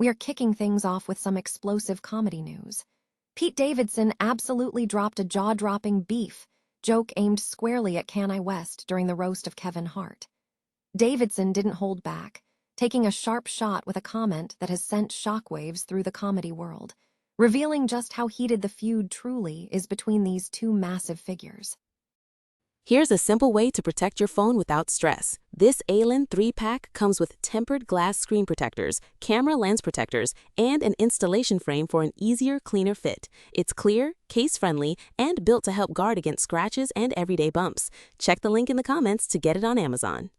we are kicking things off with some explosive comedy news. Pete Davidson absolutely dropped a jaw-dropping beef joke aimed squarely at Kanye West during the roast of Kevin Hart. Davidson didn't hold back, taking a sharp shot with a comment that has sent shockwaves through the comedy world, revealing just how heated the feud truly is between these two massive figures. Here's a simple way to protect your phone without stress. This ALAN 3-pack comes with tempered glass screen protectors, camera lens protectors, and an installation frame for an easier, cleaner fit. It's clear, case-friendly, and built to help guard against scratches and everyday bumps. Check the link in the comments to get it on Amazon.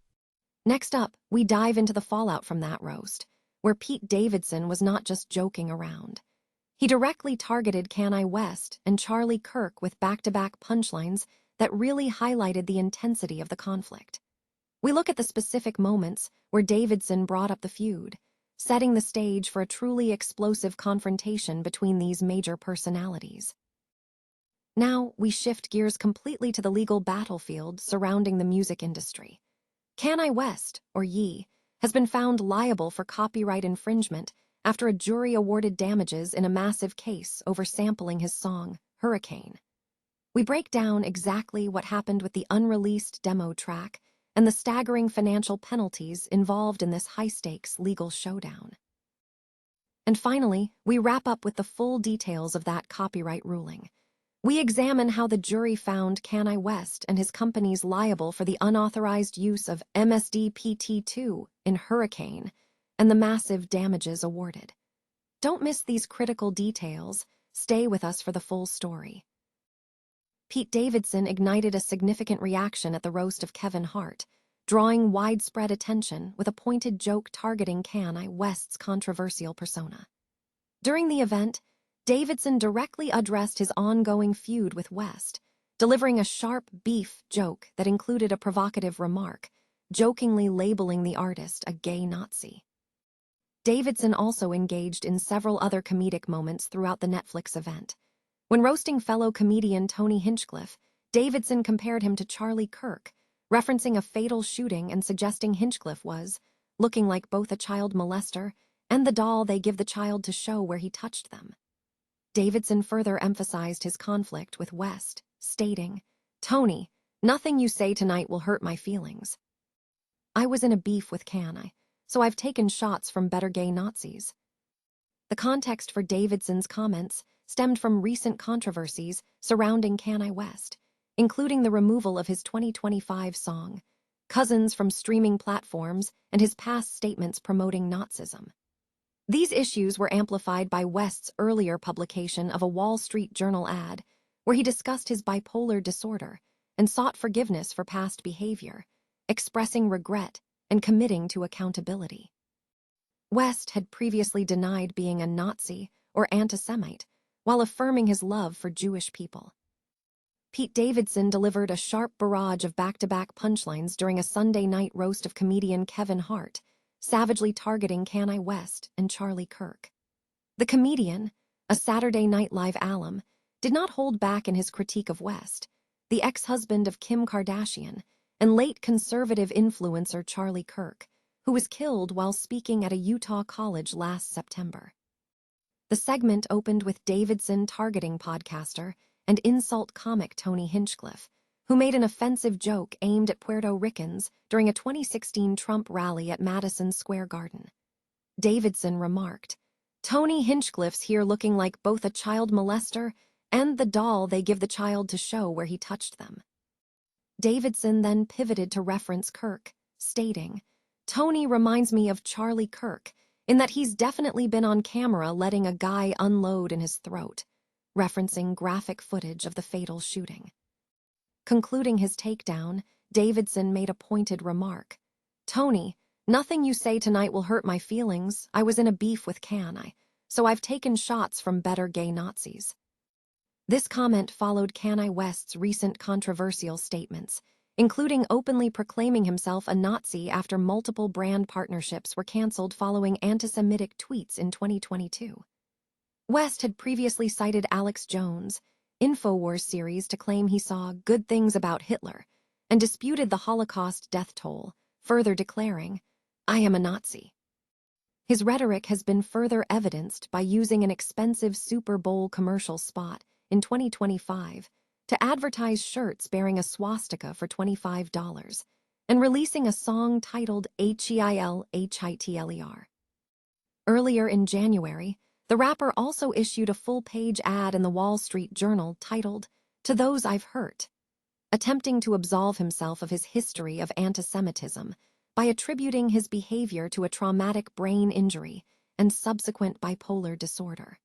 Next up, we dive into the fallout from that roast, where Pete Davidson was not just joking around. He directly targeted Kanye West and Charlie Kirk with back-to-back punchlines that really highlighted the intensity of the conflict. We look at the specific moments where Davidson brought up the feud, setting the stage for a truly explosive confrontation between these major personalities. Now, we shift gears completely to the legal battlefield surrounding the music industry. Kanye West, or Ye, has been found liable for copyright infringement after a jury awarded damages in a massive case over sampling his song, Hurricane. We break down exactly what happened with the unreleased demo track and the staggering financial penalties involved in this high-stakes legal showdown. And finally, we wrap up with the full details of that copyright ruling. We examine how the jury found Kanye West and his companies liable for the unauthorized use of MSDPT2 in Hurricane and the massive damages awarded. Don't miss these critical details. Stay with us for the full story. Pete Davidson ignited a significant reaction at the roast of Kevin Hart, drawing widespread attention with a pointed joke targeting Kanye West's controversial persona. During the event, Davidson directly addressed his ongoing feud with West, delivering a sharp beef joke that included a provocative remark, jokingly labeling the artist a gay Nazi. Davidson also engaged in several other comedic moments throughout the Netflix event. When roasting fellow comedian Tony Hinchcliffe, Davidson compared him to Charlie Kirk, referencing a fatal shooting and suggesting Hinchcliffe was looking like both a child molester and the doll they give the child to show where he touched them. Davidson further emphasized his conflict with West, stating, "Tony, nothing you say tonight will hurt my feelings. I was in a beef with Kanye, so I've taken shots from better gay Nazis." The context for Davidson's comments stemmed from recent controversies surrounding Kanye West, including the removal of his 2025 song, Cousins, from streaming platforms and his past statements promoting Nazism. These issues were amplified by West's earlier publication of a Wall Street Journal ad where he discussed his bipolar disorder and sought forgiveness for past behavior, expressing regret and committing to accountability. West had previously denied being a Nazi or anti-Semite, while affirming his love for Jewish people. Pete Davidson delivered a sharp barrage of back-to-back punchlines during a Sunday night roast of comedian Kevin Hart, savagely targeting Kanye West and Charlie Kirk. The comedian, a Saturday Night Live alum, did not hold back in his critique of West, the ex-husband of Kim Kardashian and late conservative influencer Charlie Kirk, who was killed while speaking at a Utah college last September. The segment opened with Davidson targeting podcaster and insult comic Tony Hinchcliffe, who made an offensive joke aimed at Puerto Ricans during a 2016 Trump rally at Madison Square Garden. Davidson remarked, "Tony Hinchcliffe's here looking like both a child molester and the doll they give the child to show where he touched them." Davidson then pivoted to reference Kirk, stating, "Tony reminds me of Charlie Kirk, in that he's definitely been on camera letting a guy unload in his throat," referencing graphic footage of the fatal shooting. Concluding his takedown, Davidson made a pointed remark, "Tony, nothing you say tonight will hurt my feelings. I was in a beef with Kanye, so I've taken shots from better gay Nazis." This comment followed Kanye West's recent controversial statements, including openly proclaiming himself a Nazi after multiple brand partnerships were canceled following anti-Semitic tweets in 2022. West had previously cited Alex Jones' InfoWars series to claim he saw good things about Hitler and disputed the Holocaust death toll, further declaring, "I am a Nazi." His rhetoric has been further evidenced by using an expensive Super Bowl commercial spot in 2025 to advertise shirts bearing a swastika for $25 and releasing a song titled Heil Hitler. Earlier in January, the rapper also issued a full-page ad in the Wall Street Journal titled, "To Those I've Hurt," attempting to absolve himself of his history of anti-Semitism by attributing his behavior to a traumatic brain injury and subsequent bipolar disorder.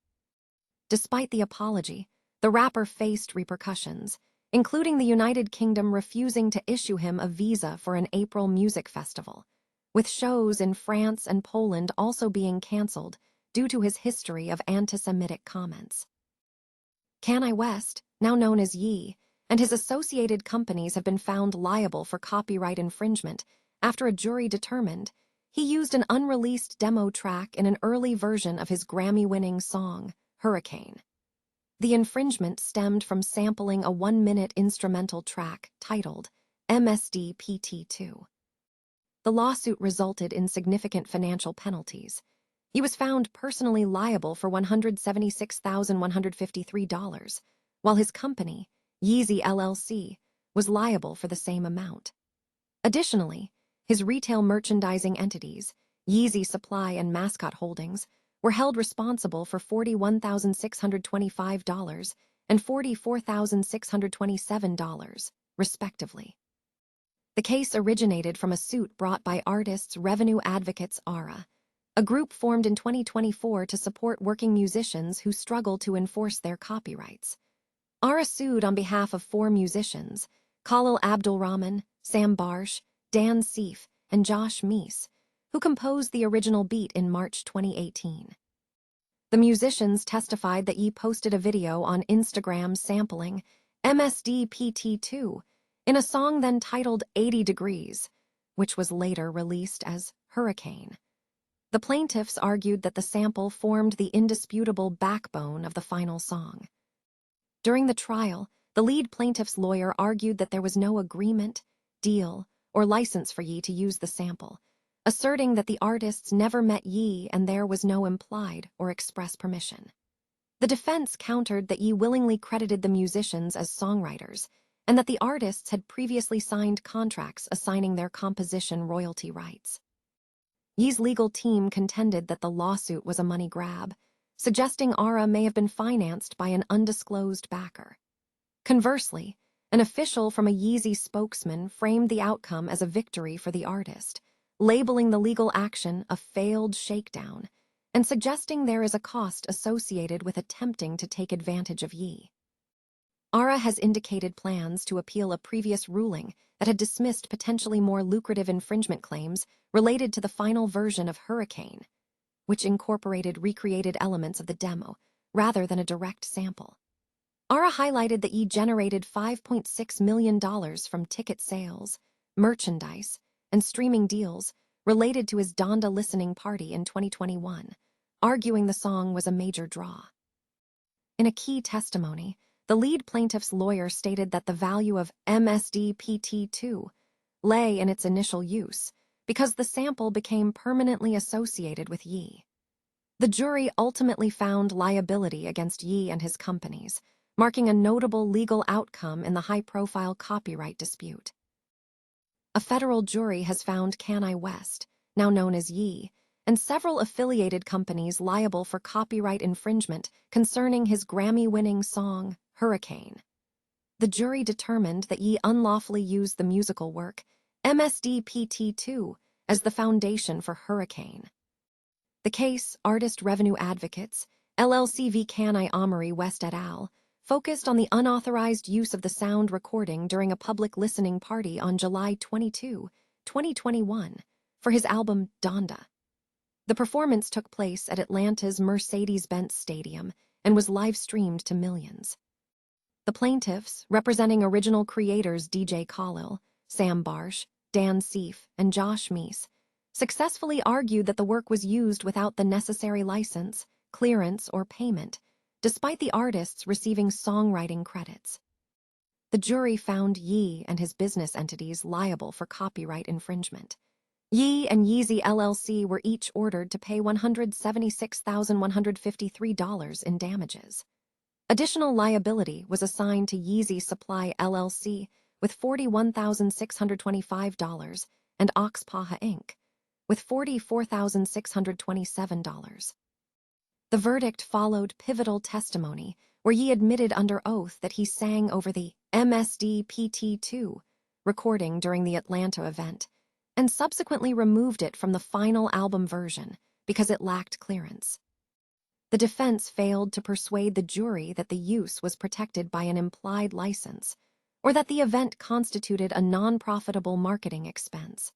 Despite the apology, the rapper faced repercussions, including the United Kingdom refusing to issue him a visa for an April music festival, with shows in France and Poland also being cancelled due to his history of anti-Semitic comments. Kanye West, now known as Ye, and his associated companies have been found liable for copyright infringement after a jury determined he used an unreleased demo track in an early version of his Grammy-winning song, Hurricane. The infringement stemmed from sampling a 1-minute instrumental track titled MSDPT2. The lawsuit resulted in significant financial penalties. He was found personally liable for $176,153, while his company, Yeezy LLC, was liable for the same amount. Additionally, his retail merchandising entities, Yeezy Supply and Mascot Holdings, were held responsible for $41,625 and $44,627, respectively. The case originated from a suit brought by Artists Revenue Advocates ARA, a group formed in 2024 to support working musicians who struggle to enforce their copyrights. ARA sued on behalf of 4 musicians, Khalil Abdul-Rahman, Sam Barsh, Dan Seif, and Josh Meese, who composed the original beat in March 2018. The musicians testified that Ye posted a video on Instagram sampling MSDPT2 in a song then titled 80 Degrees, which was later released as Hurricane. The plaintiffs argued that the sample formed the indisputable backbone of the final song. During the trial, the lead plaintiff's lawyer argued that there was no agreement, deal, or license for Ye to use the sample, asserting that the artists never met Ye and there was no implied or express permission. The defense countered that Ye willingly credited the musicians as songwriters and that the artists had previously signed contracts assigning their composition royalty rights. Ye's legal team contended that the lawsuit was a money grab, suggesting ARA may have been financed by an undisclosed backer. Conversely, an official from a Yeezy spokesman framed the outcome as a victory for the artist, labeling the legal action a failed shakedown and suggesting there is a cost associated with attempting to take advantage of Ye. ARA has indicated plans to appeal a previous ruling that had dismissed potentially more lucrative infringement claims related to the final version of Hurricane, which incorporated recreated elements of the demo rather than a direct sample. ARA highlighted that Ye generated $5.6 million from ticket sales, merchandise, and streaming deals related to his Donda listening party in 2021, arguing the song was a major draw. In a key testimony, the lead plaintiff's lawyer stated that the value of MSDPT2 lay in its initial use because the sample became permanently associated with Ye. The jury ultimately found liability against Ye and his companies, marking a notable legal outcome in the high-profile copyright dispute. A federal jury has found Kanye West, now known as Ye, and several affiliated companies liable for copyright infringement concerning his Grammy-winning song, Hurricane. The jury determined that Ye unlawfully used the musical work, MSDPT2, as the foundation for Hurricane. The case, Artist Revenue Advocates, LLC v. Kanye Omari West et al., focused on the unauthorized use of the sound recording during a public listening party on July 22, 2021, for his album Donda. The performance took place at Atlanta's Mercedes-Benz Stadium and was live-streamed to millions. The plaintiffs, representing original creators DJ Khalil, Sam Barsh, Dan Seif, and Josh Meese, successfully argued that the work was used without the necessary license, clearance, or payment, despite the artists receiving songwriting credits. The jury found Ye and his business entities liable for copyright infringement. Ye and Yeezy LLC were each ordered to pay $176,153 in damages. Additional liability was assigned to Yeezy Supply LLC with $41,625 and Oxpaha Inc. with $44,627. The verdict followed pivotal testimony where Ye admitted under oath that he sang over the MSD PT2 recording during the Atlanta event and subsequently removed it from the final album version because it lacked clearance. The defense failed to persuade the jury that the use was protected by an implied license or that the event constituted a non-profitable marketing expense.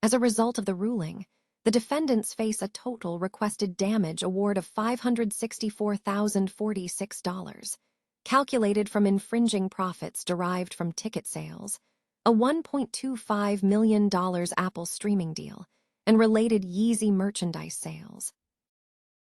As a result of the ruling, the defendants face a total requested damage award of $564,046, calculated from infringing profits derived from ticket sales, a $1.25 million Apple streaming deal, and related Yeezy merchandise sales.